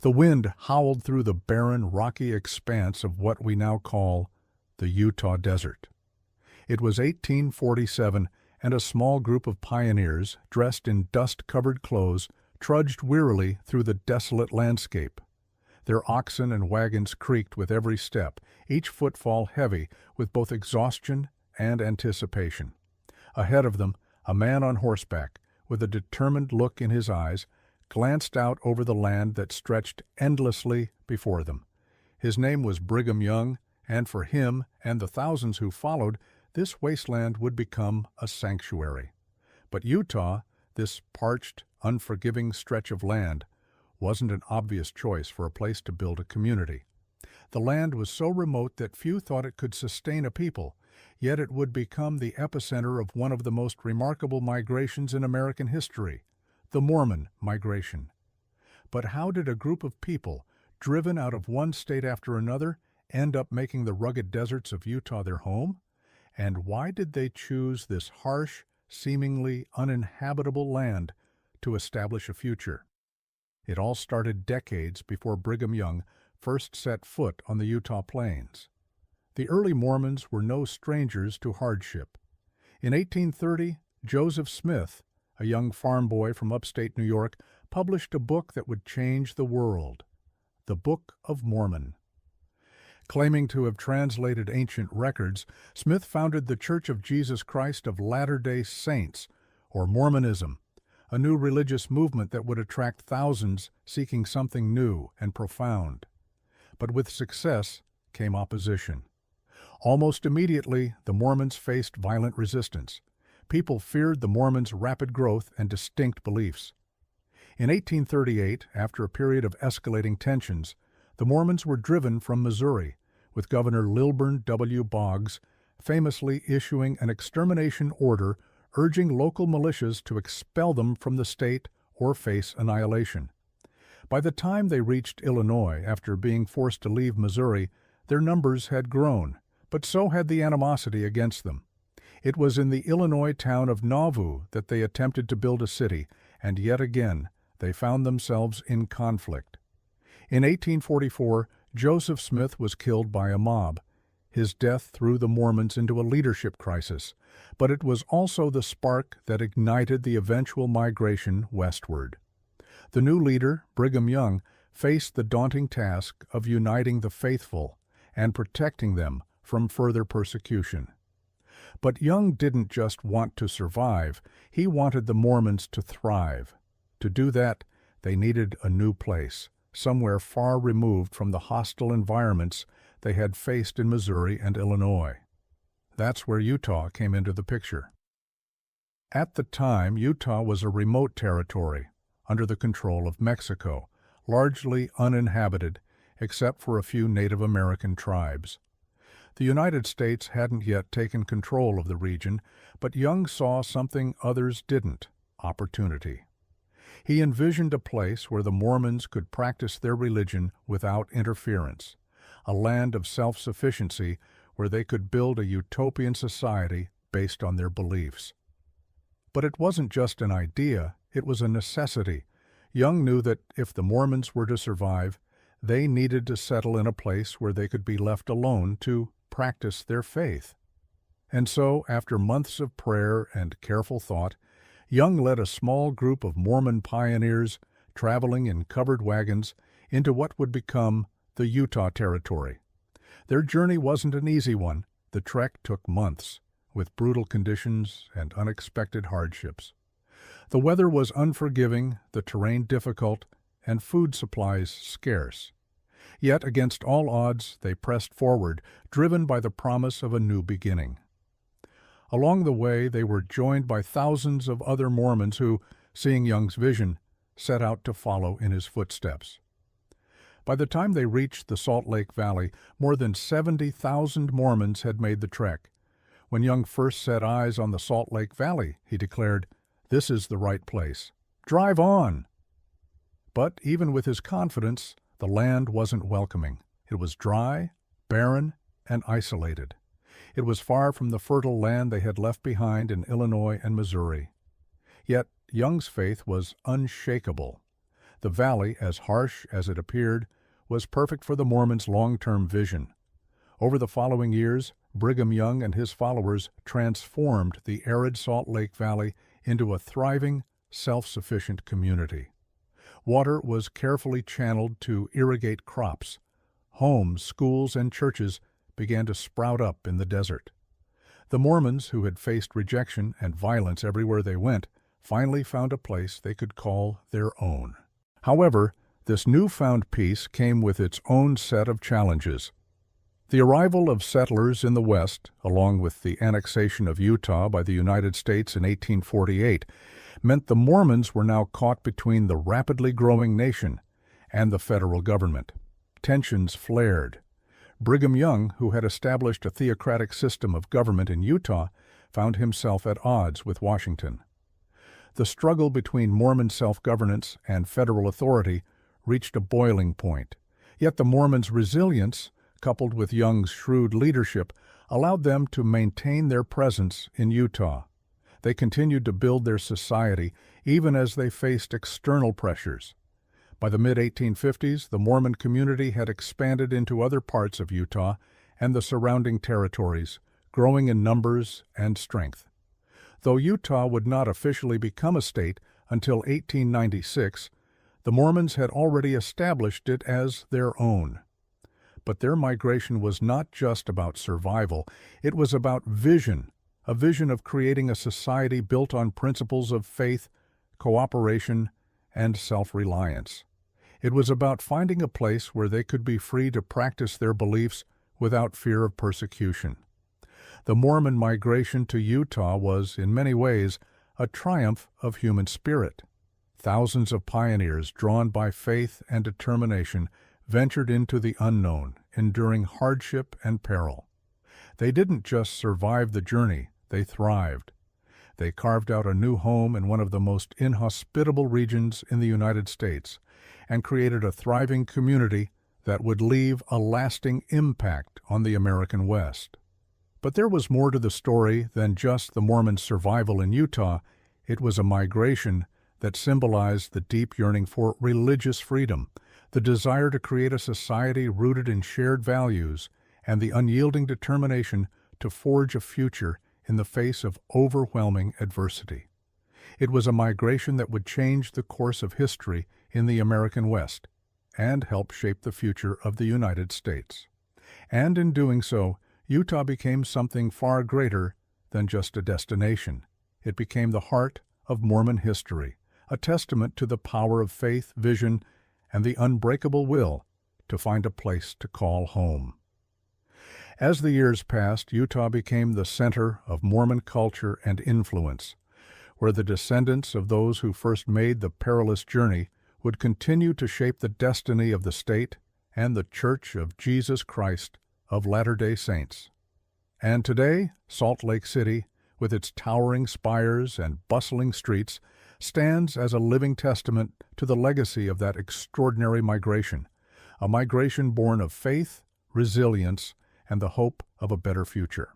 The wind howled through the barren, rocky expanse of what we now call the Utah Desert. It was 1847, and a small group of pioneers, dressed in dust-covered clothes, trudged wearily through the desolate landscape. Their oxen and wagons creaked with every step, each footfall heavy with both exhaustion and anticipation. Ahead of them, a man on horseback, with a determined look in his eyes, glanced out over the land that stretched endlessly before them. His name was Brigham Young, and for him and the thousands who followed, this wasteland would become a sanctuary. But Utah, this parched, unforgiving stretch of land, wasn't an obvious choice for a place to build a community. The land was so remote that few thought it could sustain a people, yet it would become the epicenter of one of the most remarkable migrations in American history, the Mormon migration. But how did a group of people, driven out of one state after another, end up making the rugged deserts of Utah their home? And why did they choose this harsh, seemingly uninhabitable land to establish a future? It all started decades before Brigham Young first set foot on the Utah plains. The early Mormons were no strangers to hardship. In 1830, Joseph Smith, a young farm boy from upstate New York, published a book that would change the world, the Book of Mormon. Claiming to have translated ancient records, Smith founded the Church of Jesus Christ of Latter-day Saints, or Mormonism, a new religious movement that would attract thousands seeking something new and profound. But with success came opposition. Almost immediately, the Mormons faced violent resistance. People feared the Mormons' rapid growth and distinct beliefs. In 1838, after a period of escalating tensions, the Mormons were driven from Missouri, with Governor Lilburn W. Boggs famously issuing an extermination order urging local militias to expel them from the state or face annihilation. By the time they reached Illinois, after being forced to leave Missouri, their numbers had grown, but so had the animosity against them. It was in the Illinois town of Nauvoo that they attempted to build a city, and yet again they found themselves in conflict. In 1844, Joseph Smith was killed by a mob. His death threw the Mormons into a leadership crisis, but it was also the spark that ignited the eventual migration westward. The new leader, Brigham Young, faced the daunting task of uniting the faithful and protecting them from further persecution. But Young didn't just want to survive, he wanted the Mormons to thrive. To do that, they needed a new place, somewhere far removed from the hostile environments they had faced in Missouri and Illinois. That's where Utah came into the picture. At the time, Utah was a remote territory, under the control of Mexico, largely uninhabited, except for a few Native American tribes. The United States hadn't yet taken control of the region, but Young saw something others didn't: opportunity. He envisioned a place where the Mormons could practice their religion without interference, a land of self-sufficiency where they could build a utopian society based on their beliefs. But it wasn't just an idea, it was a necessity. Young knew that if the Mormons were to survive, they needed to settle in a place where they could be left alone to practice their faith. And so, after months of prayer and careful thought, Young led a small group of Mormon pioneers, traveling in covered wagons, into what would become the Utah Territory. Their journey wasn't an easy one. The trek took months, with brutal conditions and unexpected hardships. The weather was unforgiving, the terrain difficult, and food supplies scarce. Yet, against all odds, they pressed forward, driven by the promise of a new beginning. Along the way, they were joined by thousands of other Mormons who, seeing Young's vision, set out to follow in his footsteps. By the time they reached the Salt Lake Valley, more than 70,000 Mormons had made the trek. When Young first set eyes on the Salt Lake Valley, he declared, "This is the right place. Drive on!" But even with his confidence, the land wasn't welcoming. It was dry, barren, and isolated. It was far from the fertile land they had left behind in Illinois and Missouri. Yet Young's faith was unshakable. The valley, as harsh as it appeared, was perfect for the Mormons' long-term vision. Over the following years, Brigham Young and his followers transformed the arid Salt Lake Valley into a thriving, self-sufficient community. Water was carefully channeled to irrigate crops. Homes, schools, and churches began to sprout up in the desert. The Mormons, who had faced rejection and violence everywhere they went, finally found a place they could call their own. However, this newfound peace came with its own set of challenges. The arrival of settlers in the West, along with the annexation of Utah by the United States in 1848, meant the Mormons were now caught between the rapidly growing nation and the federal government. Tensions flared. Brigham Young, who had established a theocratic system of government in Utah, found himself at odds with Washington. The struggle between Mormon self-governance and federal authority reached a boiling point. Yet the Mormons' resilience, coupled with Young's shrewd leadership, allowed them to maintain their presence in Utah. They continued to build their society even as they faced external pressures. By the mid-1850s, the Mormon community had expanded into other parts of Utah and the surrounding territories, growing in numbers and strength. Though Utah would not officially become a state until 1896, the Mormons had already established it as their own. But their migration was not just about survival, it was about vision, a vision of creating a society built on principles of faith, cooperation, and self-reliance. It was about finding a place where they could be free to practice their beliefs without fear of persecution. The Mormon migration to Utah was, in many ways, a triumph of human spirit. Thousands of pioneers, drawn by faith and determination, ventured into the unknown, enduring hardship and peril. They didn't just survive the journey, they thrived. They carved out a new home in one of the most inhospitable regions in the United States and created a thriving community that would leave a lasting impact on the American West. But there was more to the story than just the Mormon survival in Utah. It was a migration that symbolized the deep yearning for religious freedom, the desire to create a society rooted in shared values, and the unyielding determination to forge a future in the face of overwhelming adversity. It was a migration that would change the course of history in the American West and help shape the future of the United States. And in doing so, Utah became something far greater than just a destination. It became the heart of Mormon history, a testament to the power of faith, vision, and the unbreakable will to find a place to call home. As the years passed, Utah became the center of Mormon culture and influence, where the descendants of those who first made the perilous journey would continue to shape the destiny of the state and the Church of Jesus Christ of Latter-day Saints. And today, Salt Lake City, with its towering spires and bustling streets, stands as a living testament to the legacy of that extraordinary migration, a migration born of faith, resilience, and the hope of a better future.